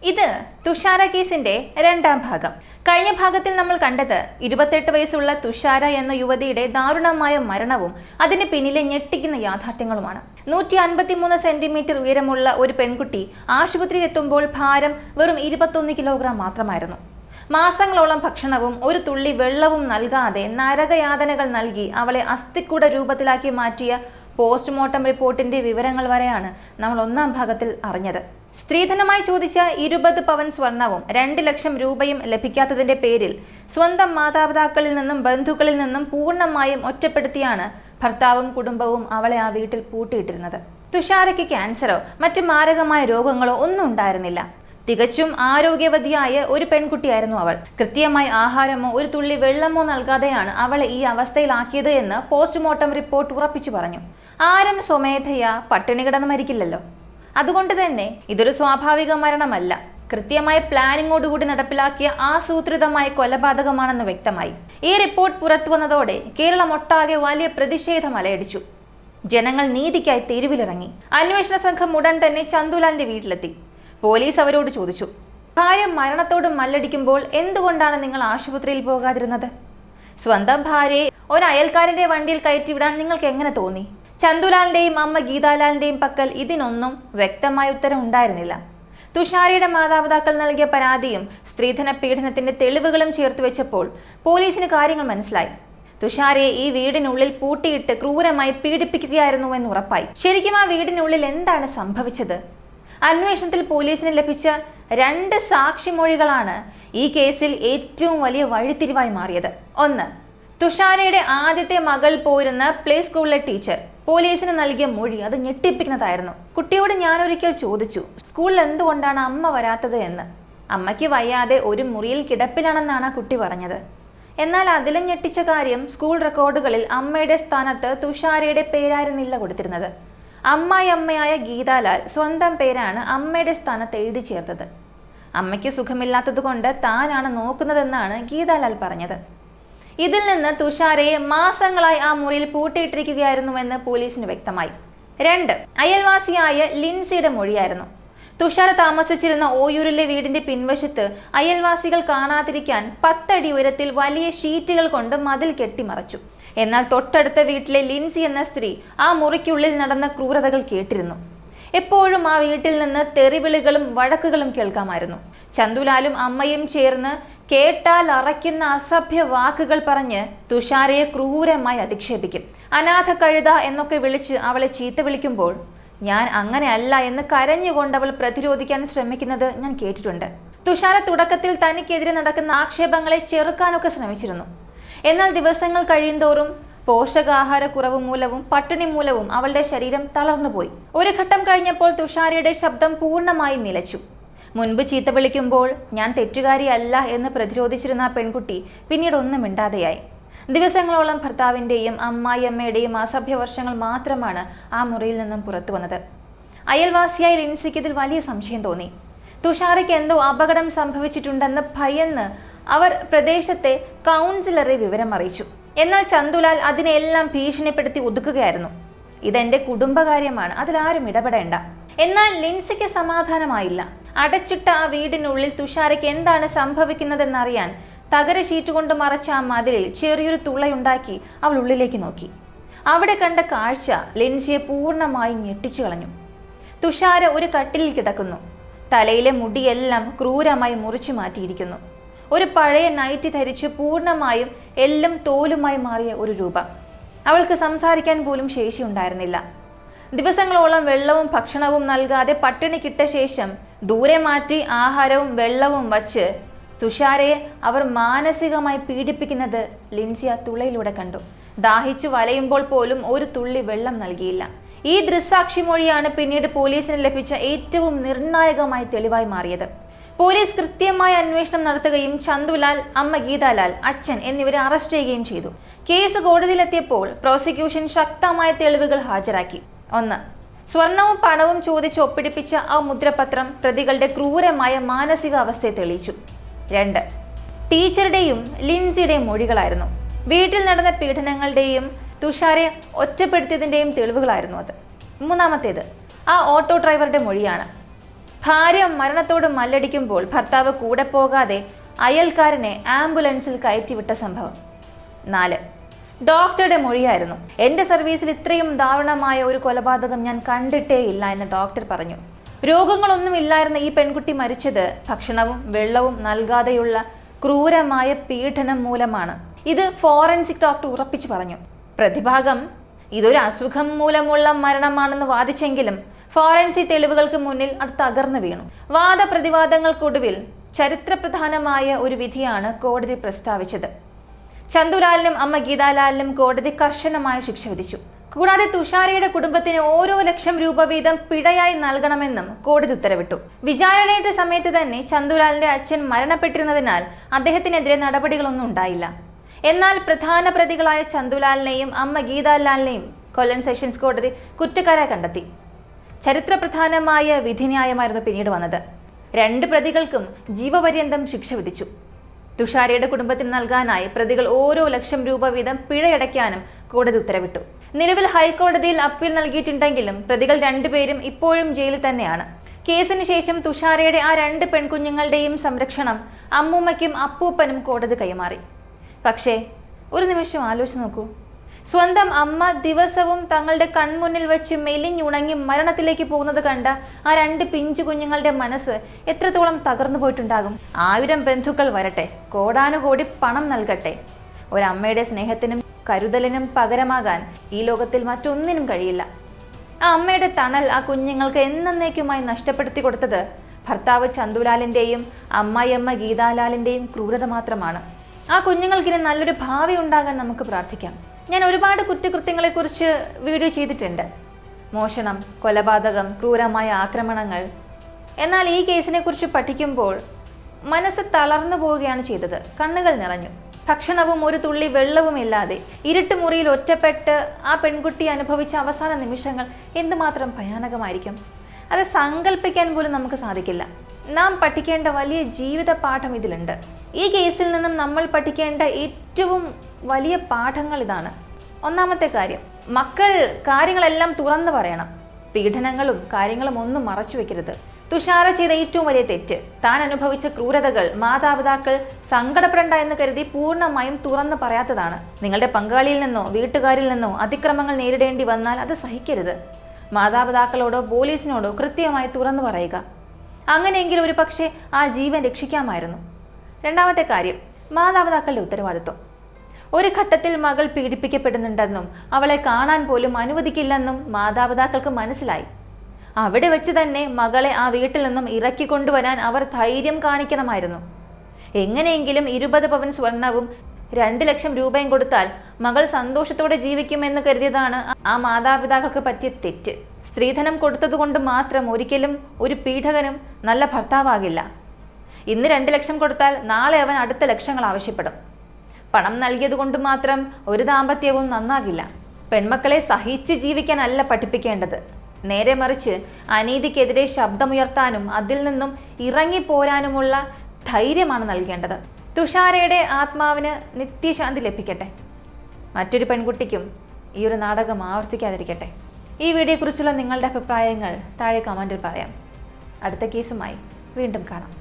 ഇത് തുഷാര കേസിന്റെ രണ്ടാം ഭാഗം. കഴിഞ്ഞ ഭാഗത്തിൽ നമ്മൾ കണ്ടത് 28 വയസ്സുള്ള തുഷാര എന്ന യുവതിയുടെ ദാരുണമായ മരണവും അതിന് പിന്നിലെ ഞെട്ടിക്കുന്ന യാഥാർത്ഥ്യങ്ങളുമാണ്. 153 സെന്റിമീറ്റർ ഉയരമുള്ള ഒരു പെൺകുട്ടി ആശുപത്രിയിൽ എത്തുമ്പോൾ ഭാരം വെറും 21 കിലോഗ്രാം മാത്രമായിരുന്നു. മാസങ്ങളോളം ഭക്ഷണവും ഒരു തുള്ളി വെള്ളവും നൽകാതെ നരകയാതനകൾ നൽകി അവളെ അസ്ഥിക്കൂട രൂപത്തിലാക്കി മാറ്റിയ പോസ്റ്റ്മോർട്ടം റിപ്പോർട്ടിന്റെ വിവരങ്ങൾ വരെയാണ് നമ്മൾ ഒന്നാം ഭാഗത്തിൽ അറിഞ്ഞത്. സ്ത്രീധനമായി ചോദിച്ച 20 പവൻ സ്വർണവും 2 ലക്ഷം രൂപയും ലഭിക്കാത്തതിന്റെ പേരിൽ സ്വന്തം മാതാപിതാക്കളിൽ നിന്നും ബന്ധുക്കളിൽ നിന്നും പൂർണ്ണമായും ഒറ്റപ്പെടുത്തിയാണ് ഭർത്താവും കുടുംബവും അവളെ ആ വീട്ടിൽ പൂട്ടിയിട്ടിരുന്നത്. തുഷാരയ്ക്ക് ക്യാൻസറോ മറ്റ് മാരകമായ രോഗങ്ങളോ ഒന്നും ഉണ്ടായിരുന്നില്ല. തികച്ചും ആരോഗ്യവതിയായ ഒരു പെൺകുട്ടിയായിരുന്നു അവൾ. കൃത്യമായി ആഹാരമോ ഒരു തുള്ളി വെള്ളമോ നൽകാതെയാണ് അവളെ ഈ അവസ്ഥയിലാക്കിയത് എന്ന് പോസ്റ്റ്മോർട്ടം റിപ്പോർട്ട് ഉറപ്പിച്ചു പറഞ്ഞു. ആരും സ്വമേധയാ പട്ടിണി കിടന്ന് മരിക്കില്ലല്ലോ. അതുകൊണ്ട് തന്നെ ഇതൊരു സ്വാഭാവിക മരണമല്ല, കൃത്യമായ പ്ലാനിങ്ങോടുകൂടി നടപ്പിലാക്കിയ ആസൂത്രിതമായ കൊലപാതകമാണെന്ന് വ്യക്തമായി. ഈ റിപ്പോർട്ട് പുറത്തു വന്നതോടെ കേരളം ഒട്ടാകെ വലിയ പ്രതിഷേധം അലയടിച്ചു. ജനങ്ങൾ നീതിക്കായി തെരുവിലിറങ്ങി. അന്വേഷണ സംഘം ഉടൻ തന്നെ ചന്തുലാലിന്റെ വീട്ടിലെത്തി. പോലീസ് അവരോട് ചോദിച്ചു, ഭാര്യ മരണത്തോട് മല്ലടിക്കുമ്പോൾ എന്തുകൊണ്ടാണ് നിങ്ങൾ ആശുപത്രിയിൽ പോകാതിരുന്നത്? സ്വന്തം ഭാര്യയെ ഒരു അയൽക്കാരന്റെ വണ്ടിയിൽ കയറ്റിവിടാൻ നിങ്ങൾക്ക് എങ്ങനെ തോന്നി? ചന്തുലാലിന്റെയും അമ്മ ഗീതാലാലിന്റെയും പക്കൽ ഇതിനൊന്നും വ്യക്തമായ ഉത്തരം ഉണ്ടായിരുന്നില്ല. തുഷാരയുടെ മാതാപിതാക്കൾ നൽകിയ പരാതിയും സ്ത്രീധന പീഡനത്തിന്റെ തെളിവുകളും ചേർത്ത് വെച്ചപ്പോൾ പോലീസിന് കാര്യങ്ങൾ മനസ്സിലായി. തുഷാരയെ ഈ വീടിനുള്ളിൽ പൂട്ടിയിട്ട് ക്രൂരമായി പീഡിപ്പിക്കുകയായിരുന്നുവെന്ന് ഉറപ്പായി. ശരിക്കും ആ വീടിനുള്ളിൽ എന്താണ് സംഭവിച്ചത്? അന്വേഷണത്തിൽ പോലീസിന് ലഭിച്ച 2 സാക്ഷിമൊഴികളാണ് ഈ കേസിൽ ഏറ്റവും വലിയ വഴിത്തിരിവായി മാറിയത്. 1. തുഷാരയുടെ ആദ്യത്തെ മകൾ പോരുന്ന പ്ലേ സ്കൂളിലെ ടീച്ചർ പോലീസിന് നൽകിയ മൊഴി അത് ഞെട്ടിപ്പിക്കുന്നതായിരുന്നു. കുട്ടിയോട് ഞാനൊരിക്കൽ ചോദിച്ചു, സ്കൂളിൽ എന്തുകൊണ്ടാണ് അമ്മ വരാത്തത് എന്ന്. അമ്മയ്ക്ക് വയ്യാതെ ഒരു മുറിയിൽ കിടപ്പിലാണെന്നാണ് കുട്ടി പറഞ്ഞത്. എന്നാൽ അതിലും ഞെട്ടിച്ച കാര്യം, സ്കൂൾ റെക്കോർഡുകളിൽ അമ്മയുടെ സ്ഥാനത്ത് തുഷാരയുടെ പേരായിരുന്നില്ല കൊടുത്തിരുന്നത്. അമ്മയായ ഗീതാലാൽ സ്വന്തം പേരാണ് അമ്മയുടെ സ്ഥാനത്ത് എഴുതി ചേർത്തത്. അമ്മയ്ക്ക് സുഖമില്ലാത്തത് കൊണ്ട് താനാണ് നോക്കുന്നതെന്നാണ് ഗീതാലാൽ പറഞ്ഞത്. ഇതിൽ നിന്ന് തുഷാരയെ മാസങ്ങളായി ആ മുറിയിൽ പൂട്ടിയിട്ടിരിക്കുകയായിരുന്നുവെന്ന് പോലീസിന് വ്യക്തമായി. 2. അയൽവാസിയായ ലിൻസിയുടെ മൊഴിയായിരുന്നു. തുഷാര താമസിച്ചിരുന്ന ഓയൂരിലെ വീടിന്റെ പിൻവശത്ത് അയൽവാസികൾ കാണാതിരിക്കാൻ 10 അടി ഉയരത്തിൽ വലിയ ഷീറ്റുകൾ കൊണ്ട് മതിൽ കെട്ടിമറച്ചു. എന്നാൽ തൊട്ടടുത്ത വീട്ടിലെ ലിൻസി എന്ന സ്ത്രീ ആ മുറിക്കുള്ളിൽ നടന്ന ക്രൂരതകൾ കേട്ടിരുന്നു. എപ്പോഴും ആ വീട്ടിൽ നിന്ന് തെറിവിളികളും വഴക്കുകളും കേൾക്കാമായിരുന്നു. ചന്തുലാലും അമ്മയും ചേർന്ന് കേട്ടാൽ അറയ്ക്കുന്ന അസഭ്യ വാക്കുകൾ പറഞ്ഞ് തുഷാരയെ ക്രൂരമായി അധിക്ഷേപിക്കും. അനാഥ കഴുത എന്നൊക്കെ വിളിച്ച് അവളെ ചീത്ത വിളിക്കുമ്പോൾ ഞാൻ അങ്ങനെയല്ല എന്ന് കരഞ്ഞുകൊണ്ട് അവൾ പ്രതിരോധിക്കാൻ ശ്രമിക്കുന്നത് ഞാൻ കേട്ടിട്ടുണ്ട്. തുഷാര തുടക്കത്തിൽ തനിക്കെതിരെ നടക്കുന്ന ആക്ഷേപങ്ങളെ ചെറുക്കാനൊക്കെ ശ്രമിച്ചിരുന്നു. എന്നാൽ ദിവസങ്ങൾ കഴിയുന്തോറും പോഷകാഹാരക്കുറവ് മൂലവും പട്ടിണി മൂലവും അവളുടെ ശരീരം തളർന്നുപോയി. ഒരു ഘട്ടം കഴിഞ്ഞപ്പോൾ തുഷാരയുടെ ശബ്ദം പൂർണ്ണമായും നിലച്ചു. മുൻപ് ചീത്ത വിളിക്കുമ്പോൾ ഞാൻ തെറ്റുകാരിയല്ല എന്ന് പ്രതിരോധിച്ചിരുന്ന ആ പെൺകുട്ടി പിന്നീട് ഒന്നും മിണ്ടാതെയായി. ദിവസങ്ങളോളം ഭർത്താവിൻ്റെയും അമ്മായിയമ്മയുടെയും അസഭ്യവർഷങ്ങൾ മാത്രമാണ് ആ മുറിയിൽ നിന്നും പുറത്തു വന്നത്. അയൽവാസിയായ ലിൻസിക്ക് ഇതിൽ വലിയ സംശയം തോന്നി. തുഷാരയ്ക്ക് എന്തോ അപകടം സംഭവിച്ചിട്ടുണ്ടെന്ന് ഭയന്ന് അവർ പ്രദേശത്തെ കൗൺസിലറെ വിവരം അറിയിച്ചു. എന്നാൽ ചന്തുലാൽ അതിനെല്ലാം ഭീഷണിപ്പെടുത്തി ഒതുക്കുകയായിരുന്നു. ഇതെന്റെ കുടുംബകാര്യമാണ്, അതിലാരും ഇടപെടേണ്ട. എന്നാൽ ലിൻസിക്ക് സമാധാനമായില്ല. അടച്ചിട്ട ആ വീടിനുള്ളിൽ തുഷാരയ്ക്ക് എന്താണ് സംഭവിക്കുന്നതെന്നറിയാൻ തകര ഷീറ്റ് കൊണ്ട് മറച്ച ആ മതിലിൽ ചെറിയൊരു തുളയുണ്ടാക്കി അവൾ ഉള്ളിലേക്ക് നോക്കി. അവിടെ കണ്ട കാഴ്ച ലിൻസിയെ പൂർണ്ണമായും ഞെട്ടിച്ചു കളഞ്ഞു. തുഷാര ഒരു കട്ടിലിൽ കിടക്കുന്നു. തലയിലെ മുടിയെല്ലാം ക്രൂരമായി മുറിച്ചു മാറ്റിയിരിക്കുന്നു. ഒരു പഴയ നൈറ്റി ധരിച്ച് പൂർണ്ണമായും എല്ലും തോലുമായി മാറിയ ഒരു രൂപ. അവൾക്ക് സംസാരിക്കാൻ പോലും ശേഷിയുണ്ടായിരുന്നില്ല. ദിവസങ്ങളോളം വെള്ളവും ഭക്ഷണവും നൽകാതെ പട്ടിണിക്കിട്ട ശേഷം ദൂരെ മാറ്റി ആഹാരവും വെള്ളവും വച്ച് തുഷാരയെ അവർ മാനസികമായി പീഡിപ്പിക്കുന്നത് ലിൻസി ആ തുളയിലൂടെ കണ്ടു. ദാഹിച്ചു വലയുമ്പോൾ പോലും ഒരു തുള്ളി വെള്ളം നൽകിയില്ല. ഈ ദൃക്സാക്ഷിമൊഴിയാണ് പിന്നീട് പോലീസിന് ലഭിച്ച ഏറ്റവും നിർണായകമായ തെളിവായി മാറിയത്. പോലീസ് കൃത്യമായ അന്വേഷണം നടത്തുകയും ചന്തുലാൽ, അമ്മ ഗീതാലാൽ, അച്ഛൻ എന്നിവരെ അറസ്റ്റ് ചെയ്യുകയും ചെയ്തു. കേസ് കോടതിയിലെത്തിയപ്പോൾ പ്രോസിക്യൂഷൻ ശക്തമായ തെളിവുകൾ ഹാജരാക്കി. 1. സ്വർണവും പണവും ചോദിച്ച് ഒപ്പിടിപ്പിച്ച ആ മുദ്രപത്രം പ്രതികളുടെ ക്രൂരമായ മാനസികാവസ്ഥയെ തെളിയിച്ചു. 2. ടീച്ചറുടെയും ലിൻസിയുടെയും മൊഴികളായിരുന്നു. വീട്ടിൽ നടന്ന പീഡനങ്ങളുടെയും തുഷാരയെ ഒറ്റപ്പെടുത്തിയതിന്റെയും തെളിവുകളായിരുന്നു അത്. 3. ആ ഓട്ടോ ഡ്രൈവറുടെ മൊഴിയാണ്. ഭാര്യ മരണത്തോട് മല്ലടിക്കുമ്പോൾ ഭർത്താവ് കൂടെ പോകാതെ അയൽക്കാരനെ ആംബുലൻസിൽ കയറ്റിവിട്ട സംഭവം. 4. ഡോക്ടറുടെ മൊഴിയായിരുന്നു. എൻ്റെ സർവീസിൽ ഇത്രയും ദാരുണമായ ഒരു കൊലപാതകം ഞാൻ കണ്ടിട്ടേ ഇല്ല എന്ന് ഡോക്ടർ പറഞ്ഞു. രോഗങ്ങളൊന്നുമില്ലായിരുന്ന ഈ പെൺകുട്ടി മരിച്ചത് ഭക്ഷണവും വെള്ളവും നൽകാതെയുള്ള ക്രൂരമായ പീഡനം മൂലമാണ്. ഇത് ഫോറൻസിക് ഡോക്ടർ ഉറപ്പിച്ചു പറഞ്ഞു. പ്രതിഭാഗം ഇതൊരു അസുഖം മൂലമുള്ള മരണമാണെന്ന് വാദിച്ചെങ്കിലും ഫോറൻസിക് തെളിവുകൾക്ക് മുന്നിൽ അത് തകർന്നു വീണു. വാദപ്രതിവാദങ്ങൾക്കൊടുവിൽ ചരിത്രപ്രധാനമായ ഒരു വിധിയാണ് കോടതി പ്രസ്താവിച്ചത്. ചന്തുലാലിനും അമ്മ ഗീതാലാലിനും കോടതി കർശനമായ ശിക്ഷ വിധിച്ചു. കൂടാതെ തുഷാരയുടെ കുടുംബത്തിന് ഓരോ ലക്ഷം രൂപ വീതം പിഴയായി നൽകണമെന്നും കോടതി ഉത്തരവിട്ടു. വിചാരണയുടെ സമയത്ത് തന്നെ ചന്തുലാലിന്റെ അച്ഛൻ മരണപ്പെട്ടിരുന്നതിനാൽ അദ്ദേഹത്തിനെതിരെ നടപടികളൊന്നും ഉണ്ടായില്ല. എന്നാൽ പ്രധാന പ്രതികളായ ചന്തുലാലിനെയും അമ്മ ഗീതാലാലിനെയും കൊല്ലം സെഷൻസ് കോടതി കുറ്റക്കാരായി കണ്ടെത്തി. ചരിത്രപ്രധാനമായ വിധിന്യായമായിരുന്നു പിന്നീട് വന്നത്. 2 പ്രതികൾക്കും ജീവപര്യന്തം ശിക്ഷ വിധിച്ചു. തുഷാരയുടെ കുടുംബത്തിന് നൽകാനായി പ്രതികൾ ഓരോ ലക്ഷം രൂപ വീതം പിഴയടയ്ക്കാനും കോടതി ഉത്തരവിട്ടു. നിലവിൽ ഹൈക്കോടതിയിൽ അപ്പീൽ നൽകിയിട്ടുണ്ടെങ്കിലും പ്രതികൾ 2 പേരും ഇപ്പോഴും ജയിലിൽ തന്നെയാണ്. കേസിന് ശേഷം തുഷാരയുടെ ആ 2 പെൺകുഞ്ഞുങ്ങളുടെയും സംരക്ഷണം അമ്മൂമ്മയ്ക്കും അപ്പൂപ്പനും കോടതി കൈമാറി. പക്ഷേ ഒരു നിമിഷം ആലോചിച്ച് നോക്കൂ. സ്വന്തം അമ്മ ദിവസവും തങ്ങളുടെ കൺമുന്നിൽ വെച്ച് മെലിഞ്ഞുണങ്ങി മരണത്തിലേക്ക് പോകുന്നത് കണ്ട ആ 2 പിഞ്ചു കുഞ്ഞുങ്ങളുടെ മനസ്സ് എത്രത്തോളം തകർന്നു പോയിട്ടുണ്ടാകും. 1000 ബന്ധുക്കൾ വരട്ടെ, കോടാനുകോടി പണം നൽകട്ടെ, ഒരമ്മയുടെ സ്നേഹത്തിനും കരുതലിനും പകരമാകാൻ ഈ ലോകത്തിൽ മറ്റൊന്നിനും കഴിയില്ല. ആ അമ്മയുടെ തണൽ ആ കുഞ്ഞുങ്ങൾക്ക് എന്നേക്കുമായി നഷ്ടപ്പെടുത്തി കൊടുത്തത് ഭർത്താവ് ചന്തുലാലിൻ്റെയും അമ്മായിയമ്മ ഗീതാലാലിൻ്റെയും ക്രൂരത മാത്രമാണ്. ആ കുഞ്ഞുങ്ങൾക്കിനി നല്ലൊരു ഭാവി ഉണ്ടാകാൻ നമുക്ക് പ്രാർത്ഥിക്കാം. ഞാൻ ഒരുപാട് കുറ്റകൃത്യങ്ങളെക്കുറിച്ച് വീഡിയോ ചെയ്തിട്ടുണ്ട്. മോഷണം, കൊലപാതകം, ക്രൂരമായ ആക്രമണങ്ങൾ. എന്നാൽ ഈ കേസിനെ കുറിച്ച് പഠിക്കുമ്പോൾ മനസ്സ് തളർന്നു പോവുകയാണ് ചെയ്തത്. കണ്ണുകൾ നിറഞ്ഞു. ഭക്ഷണവും ഒരു തുള്ളി വെള്ളവും ഇല്ലാതെ ഇരുട്ടുമുറിയിൽ ഒറ്റപ്പെട്ട് ആ പെൺകുട്ടി അനുഭവിച്ച അവസാന നിമിഷങ്ങൾ എന്തുമാത്രം ഭയാനകമായിരിക്കും. അത് സങ്കല്പിക്കാൻ പോലും നമുക്ക് സാധിക്കില്ല. നാം പഠിക്കേണ്ട വലിയ ജീവിത പാഠം ഇതിലുണ്ട്. ഈ കേസിൽ നിന്നും നമ്മൾ പഠിക്കേണ്ട ഏറ്റവും വലിയ പാഠങ്ങൾ ഇതാണ്. ഒന്നാമത്തെ കാര്യം, മക്കൾ കാര്യങ്ങളെല്ലാം തുറന്നു പറയണം. പീഡനങ്ങളും കാര്യങ്ങളും ഒന്നും മറച്ചു വെക്കരുത്. തുഷാര ചെയ്ത ഏറ്റവും വലിയ തെറ്റ്, താൻ അനുഭവിച്ച ക്രൂരതകൾ മാതാപിതാക്കൾ സങ്കടപ്പെടേണ്ട എന്ന് കരുതി പൂർണ്ണമായും തുറന്നു പറയാത്തതാണ്. നിങ്ങളുടെ പങ്കാളിയിൽ നിന്നോ വീട്ടുകാരിൽ നിന്നോ അതിക്രമങ്ങൾ നേരിടേണ്ടി വന്നാൽ അത് സഹിക്കരുത്. മാതാപിതാക്കളോടോ പോലീസിനോടോ കൃത്യമായി തുറന്നു പറയുക. അങ്ങനെയെങ്കിൽ ഒരു പക്ഷേ ആ ജീവൻ രക്ഷിക്കാമായിരുന്നു. രണ്ടാമത്തെ കാര്യം, മാതാപിതാക്കളുടെ ഉത്തരവാദിത്വം. ഒരു ഘട്ടത്തിൽ മകൾ പീഡിപ്പിക്കപ്പെടുന്നുണ്ടെന്നും അവളെ കാണാൻ പോലും അനുവദിക്കില്ലെന്നും മാതാപിതാക്കൾക്ക് മനസ്സിലായി. അവിടെ വെച്ച് തന്നെ മകളെ ആ വീട്ടിൽ നിന്നും ഇറക്കിക്കൊണ്ടുവരാൻ അവർ ധൈര്യം കാണിക്കണമായിരുന്നു. എങ്ങനെയെങ്കിലും 20 പവൻ സ്വർണവും 2 ലക്ഷം രൂപയും കൊടുത്താൽ മകൾ സന്തോഷത്തോടെ ജീവിക്കുമെന്ന് കരുതിയതാണ് ആ മാതാപിതാക്കൾക്ക് പറ്റിയ തെറ്റ്. സ്ത്രീധനം കൊടുത്തതുകൊണ്ട് മാത്രം ഒരിക്കലും ഒരു പീഡകനും നല്ല ഭർത്താവാകില്ല. ഇന്ന് 2 ലക്ഷം കൊടുത്താൽ നാളെ അവൻ അടുത്ത ലക്ഷങ്ങൾ ആവശ്യപ്പെടും. പണം നൽകിയത് കൊണ്ട് മാത്രം ഒരു ദാമ്പത്യവും നന്നാകില്ല. പെൺമക്കളെ സഹിച്ച് ജീവിക്കാനല്ല പഠിപ്പിക്കേണ്ടത്. നേരെ മറിച്ച് അനീതിക്കെതിരെ ശബ്ദമുയർത്താനും അതിൽ നിന്നും ഇറങ്ങിപ്പോരാനുമുള്ള ധൈര്യമാണ് നൽകേണ്ടത്. തുഷാരയുടെ ആത്മാവിന് നിത്യശാന്തി ലഭിക്കട്ടെ. മറ്റൊരു പെൺകുട്ടിക്കും ഈ ഒരു നാടകം ആവർത്തിക്കാതിരിക്കട്ടെ. ഈ വീഡിയോയെക്കുറിച്ചുള്ള നിങ്ങളുടെ അഭിപ്രായങ്ങൾ താഴെ കമൻറ്റിൽ പറയാം. അടുത്ത കേസുമായി വീണ്ടും കാണാം.